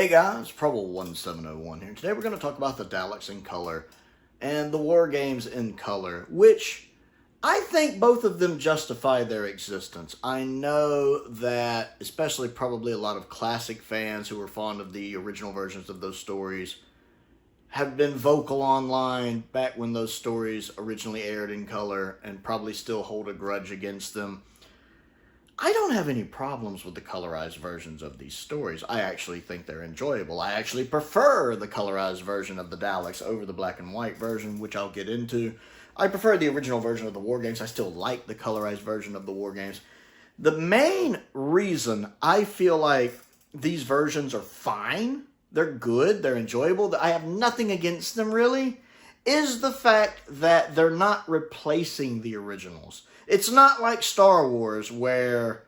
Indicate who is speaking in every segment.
Speaker 1: Hey guys, Prowl 1701 here. Today we're going to talk about the Daleks in color and the War Games in color, which I think both of them justify their existence. I know that, especially probably a lot of classic fans who are fond of the original versions of those stories, have been vocal online back when those stories originally aired in color and probably still hold a grudge against them. I don't have any problems with the colorized versions of these stories. I actually think they're enjoyable. I actually prefer the colorized version of the Daleks over the black and white version, which I'll get into. I prefer the original version of the War Games. I still like the colorized version of the War Games. The main reason I feel like these versions are fine, they're good, they're enjoyable, I have nothing against them really, is the fact that they're not replacing the originals. It's not like Star Wars, where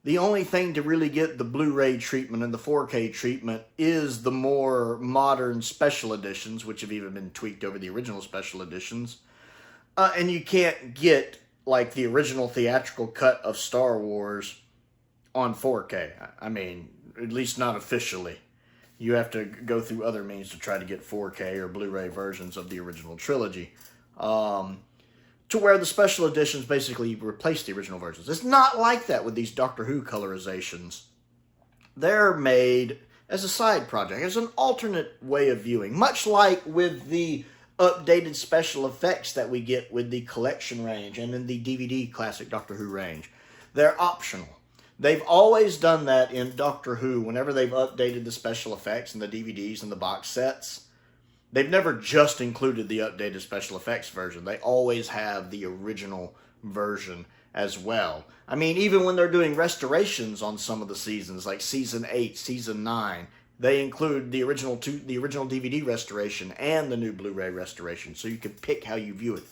Speaker 1: the only thing to really get the Blu-ray treatment and the 4K treatment is the more modern special editions, which have even been tweaked over the original special editions. And you can't get, like, the original theatrical cut of Star Wars on 4K. I mean, at least not officially. You have to go through other means to try to get 4K or Blu-ray versions of the original trilogy. To where the special editions basically replace the original versions. It's not like that with these Doctor Who colorizations. They're made as a side project, as an alternate way of viewing, much like with the updated special effects that we get with the collection range and in the DVD classic Doctor Who range. They're optional. They've always done that in Doctor Who whenever they've updated the special effects and the DVDs and the box sets. They've never just included the updated special effects version. They always have the original version as well. I mean, even when they're doing restorations on some of the seasons, like Season 8, Season 9, they include the original DVD restoration and the new Blu-ray restoration, so you can pick how you view it.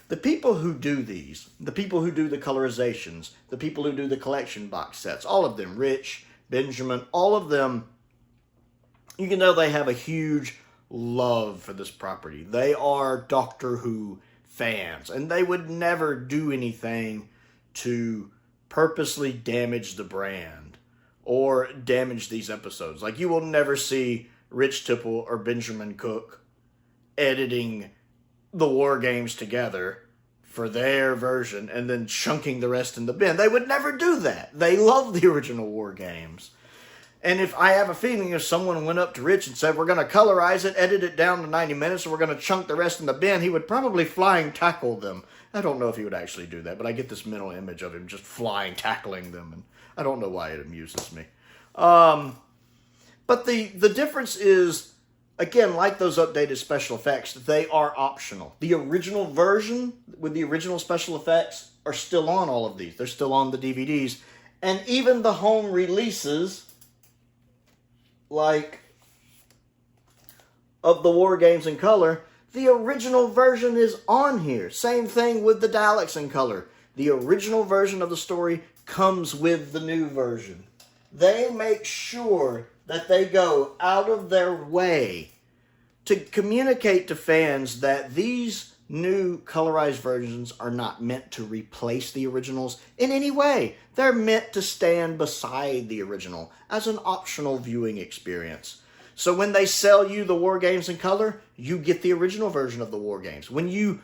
Speaker 1: The people who do these, the people who do the colorizations, the people who do the collection box sets, all of them, Rich, Benjamin, all of them, you can know they have a huge love for this property. They are Doctor Who fans, and they would never do anything to purposely damage the brand or damage these episodes. Like, you will never see Rich Tipple or Benjamin Cook editing the War Games together for their version and then chunking the rest in the bin. They would never do that. They love the original War Games. And if I have a feeling if someone went up to Rich and said, we're going to colorize it, edit it down to 90 minutes, and we're going to chunk the rest in the bin, he would probably flying tackle them. I don't know if he would actually do that, but I get this mental image of him just flying, tackling them, and I don't know why it amuses me. But the difference is, again, like those updated special effects, they are optional. The original version with the original special effects are still on all of these. They're still on the DVDs. And even the home releases, like of the War Games in color, the original version is on here. Same thing with the Daleks in color. The original version of the story comes with the new version. They make sure that they go out of their way to communicate to fans that these new colorized versions are not meant to replace the originals in any way. They're meant to stand beside the original as an optional viewing experience. So when they sell you the War Games in color, you get the original version of the War Games. When you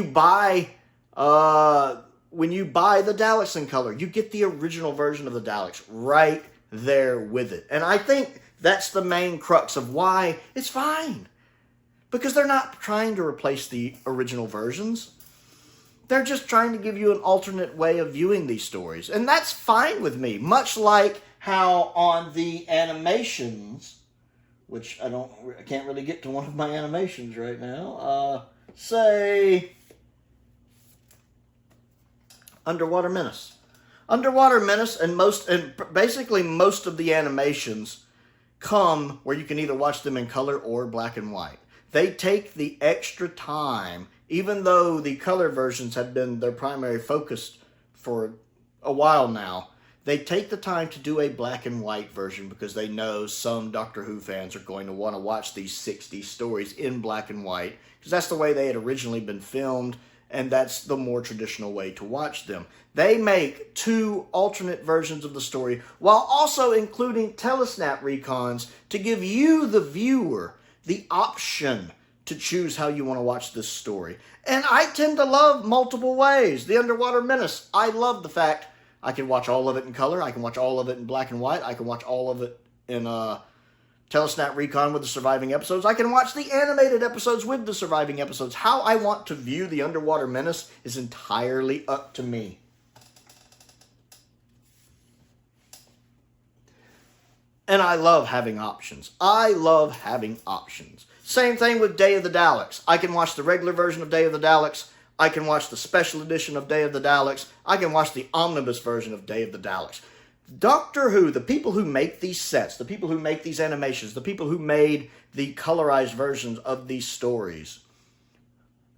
Speaker 1: buy the Daleks in color, you get the original version of the Daleks right there with it. And I think that's the main crux of why it's fine. Because they're not trying to replace the original versions. They're just trying to give you an alternate way of viewing these stories. And that's fine with me. Much like how on the animations, which I can't really get to one of my animations right now. Say, Underwater Menace. Underwater Menace and basically most of the animations come where you can either watch them in color or black and white. They take the extra time, even though the color versions have been their primary focus for a while now, they take the time to do a black and white version because they know some Doctor Who fans are going to want to watch these 60 stories in black and white, because that's the way they had originally been filmed and that's the more traditional way to watch them. They make 2 alternate versions of the story while also including telesnap recons to give you, the viewer, the option to choose how you want to watch this story. And I tend to love multiple ways. The Underwater Menace, I love the fact I can watch all of it in color, I can watch all of it in black and white, I can watch all of it in Telesnap Recon with the surviving episodes. I can watch the animated episodes with the surviving episodes. How I want to view the Underwater Menace is entirely up to me. And I love having options. I love having options. Same thing with Day of the Daleks. I can watch the regular version of Day of the Daleks. I can watch the special edition of Day of the Daleks. I can watch the omnibus version of Day of the Daleks. Doctor Who, the people who make these sets, the people who make these animations, the people who made the colorized versions of these stories,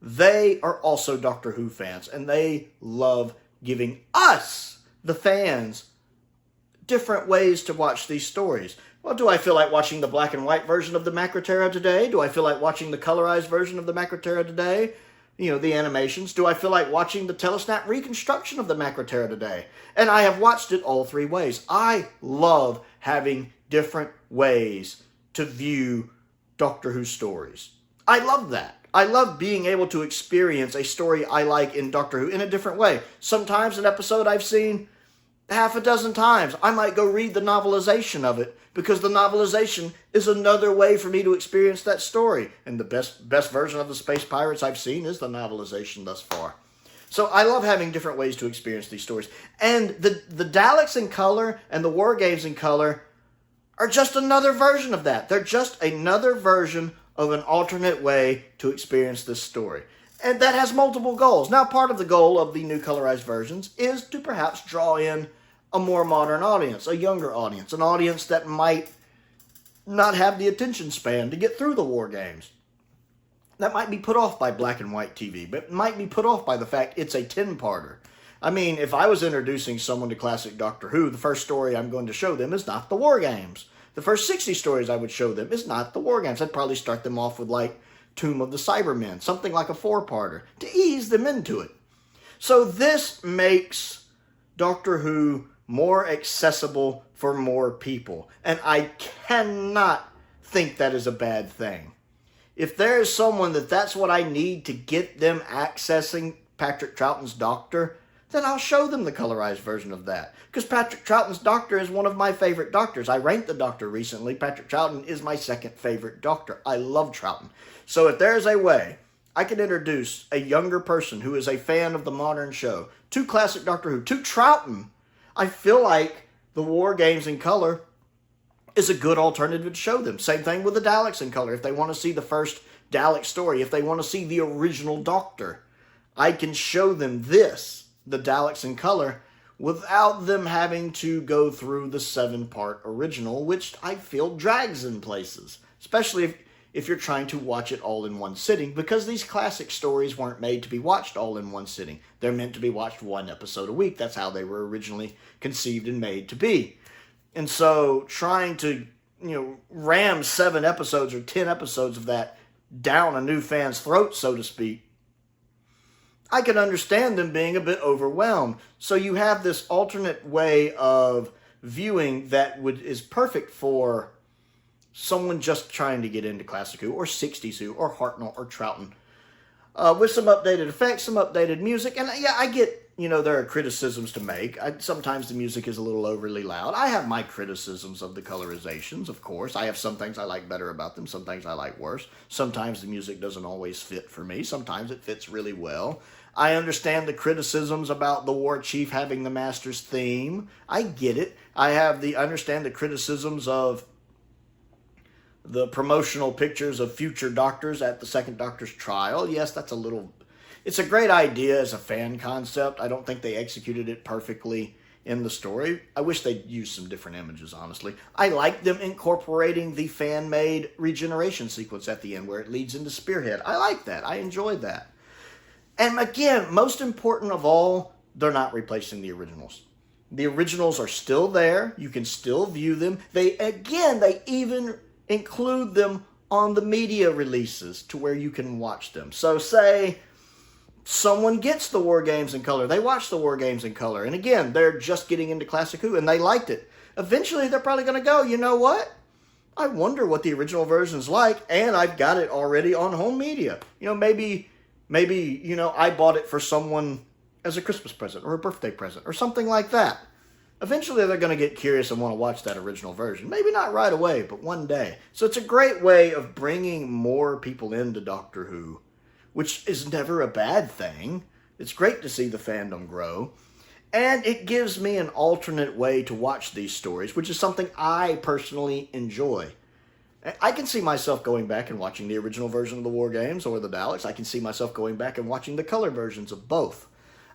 Speaker 1: they are also Doctor Who fans, and they love giving us, the fans, different ways to watch these stories. Well, do I feel like watching the black and white version of the Macroterra today? Do I feel like watching the colorized version of the Macroterra today? You know, the animations. Do I feel like watching the Telesnap reconstruction of the Macroterra today? And I have watched it all 3 ways. I love having different ways to view Doctor Who stories. I love that. I love being able to experience a story I like in Doctor Who in a different way. Sometimes an episode I've seen half a dozen times. I might go read the novelization of it because the novelization is another way for me to experience that story. And the best version of the Space Pirates I've seen is the novelization thus far. So I love having different ways to experience these stories. And the Daleks in color and the War Games in color are just another version of that. They're just another version of an alternate way to experience this story. And that has multiple goals. Now, part of the goal of the new colorized versions is to perhaps draw in a more modern audience, a younger audience, an audience that might not have the attention span to get through the War Games. That might be put off by black and white TV, but might be put off by the fact it's a 10-parter. I mean, if I was introducing someone to classic Doctor Who, the first story I'm going to show them is not the War Games. The first 60 stories I would show them is not the War Games. I'd probably start them off with, like, Tomb of the Cybermen, something like a 4-parter, to ease them into it. So this makes Doctor Who more accessible for more people. And I cannot think that is a bad thing. If there is someone that's what I need to get them accessing Patrick Troughton's Doctor, then I'll show them the colorized version of that. Because Patrick Troughton's Doctor is one of my favorite Doctors. I ranked the Doctor recently. Patrick Troughton is my 2nd favorite Doctor. I love Troughton. So if there's a way I can introduce a younger person who is a fan of the modern show to classic Doctor Who, to Troughton, I feel like the War Games in color is a good alternative to show them. Same thing with the Daleks in color. If they want to see the first Dalek story, if they want to see the original Doctor, I can show them this, the Daleks in color, without them having to go through the 7-part original, which I feel drags in places. Especially if you're trying to watch it all in one sitting, because these classic stories weren't made to be watched all in one sitting. They're meant to be watched 1 episode a week. That's how they were originally conceived and made to be. And so trying to, ram 7 episodes or 10 episodes of that down a new fan's throat, so to speak, I can understand them being a bit overwhelmed. So you have this alternate way of viewing that is perfect for someone just trying to get into Classic Who, or 60s Who, or Hartnell, or Troughton, with some updated effects, some updated music. And yeah, I get, there are criticisms to make. Sometimes the music is a little overly loud. I have my criticisms of the colorizations, of course. I have some things I like better about them, some things I like worse. Sometimes the music doesn't always fit for me. Sometimes it fits really well. I understand the criticisms about the War Chief having the Master's theme. I get it. I understand the criticisms of the promotional pictures of future Doctors at the 2nd Doctor's trial. Yes, it's a great idea as a fan concept. I don't think they executed it perfectly in the story. I wish they'd used some different images, honestly. I like them incorporating the fan-made regeneration sequence at the end where it leads into Spearhead. I like that. I enjoyed that. And again, most important of all, they're not replacing the originals. The originals are still there. You can still view them. They even include them on the media releases to where you can watch them. So say someone gets the War Games in color. They watch the War Games in color. And again, they're just getting into Classic Who, and they liked it. Eventually, they're probably going to go, you know what? I wonder what the original version's like, and I've got it already on home media. You know, maybe, you know, I bought it for someone as a Christmas present or a birthday present or something like that. Eventually, they're going to get curious and want to watch that original version. Maybe not right away, but one day. So it's a great way of bringing more people into Doctor Who, which is never a bad thing. It's great to see the fandom grow. And it gives me an alternate way to watch these stories, which is something I personally enjoy. I can see myself going back and watching the original version of the War Games or the Daleks. I can see myself going back and watching the color versions of both.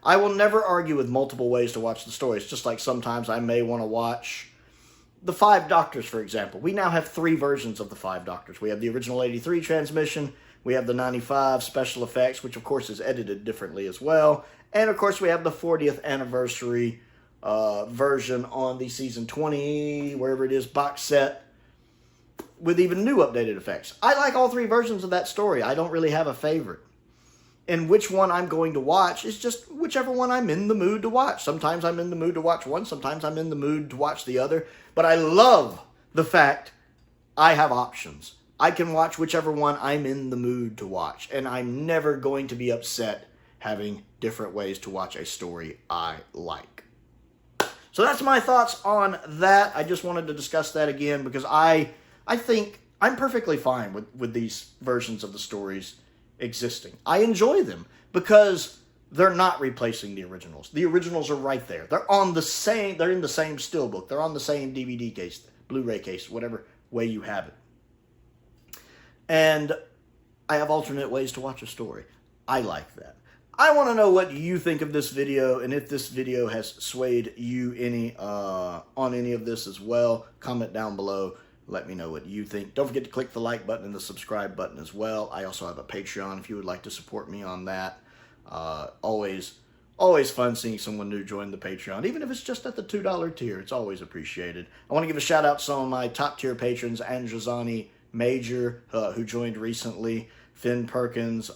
Speaker 1: I will never argue with multiple ways to watch the stories, just like sometimes I may want to watch the Five Doctors, for example. We now have 3 versions of the Five Doctors. We have the original 83 transmission, we have the 95 special effects, which of course is edited differently as well, and of course we have the 40th anniversary version on the season 20, wherever it is, box set, with even new updated effects. I like all 3 versions of that story. I don't really have a favorite. And which one I'm going to watch is just whichever one I'm in the mood to watch. Sometimes I'm in the mood to watch one, sometimes I'm in the mood to watch the other. But I love the fact I have options. I can watch whichever one I'm in the mood to watch. And I'm never going to be upset having different ways to watch a story I like. So that's my thoughts on that. I just wanted to discuss that again because I think I'm perfectly fine with these versions of the stories existing. I enjoy them because they're not replacing the originals. The originals are right there. They're in the same steelbook. They're on the same DVD case, Blu-ray case, whatever way you have it. And I have alternate ways to watch a story. I like that. I want to know what you think of this video, and if this video has swayed you on any of this as well. Comment down below. Let me know what you think. Don't forget to click the like button and the subscribe button as well. I also have a Patreon if you would like to support me on that. Always fun seeing someone new join the Patreon, even if it's just at the $2 tier. It's always appreciated. I want to give a shout out to some of my top tier patrons, Androzani Major, who joined recently, Finn Perkins,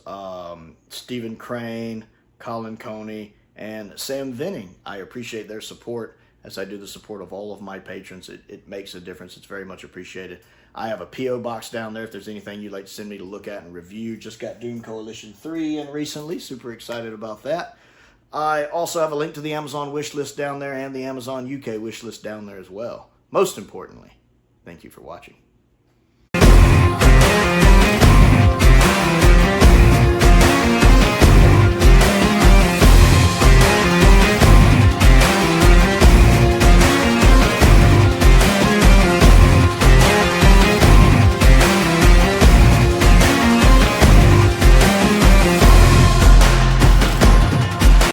Speaker 1: Stephen Crane, Colin Coney, and Sam Venning. I appreciate their support as I do the support of all of my patrons. It makes a difference. It's very much appreciated. I have a P.O. box down there if there's anything you'd like to send me to look at and review. Just got Doom Coalition 3 in recently. Super excited about that. I also have a link to the Amazon wish list down there and the Amazon UK wish list down there as well. Most importantly, thank you for watching.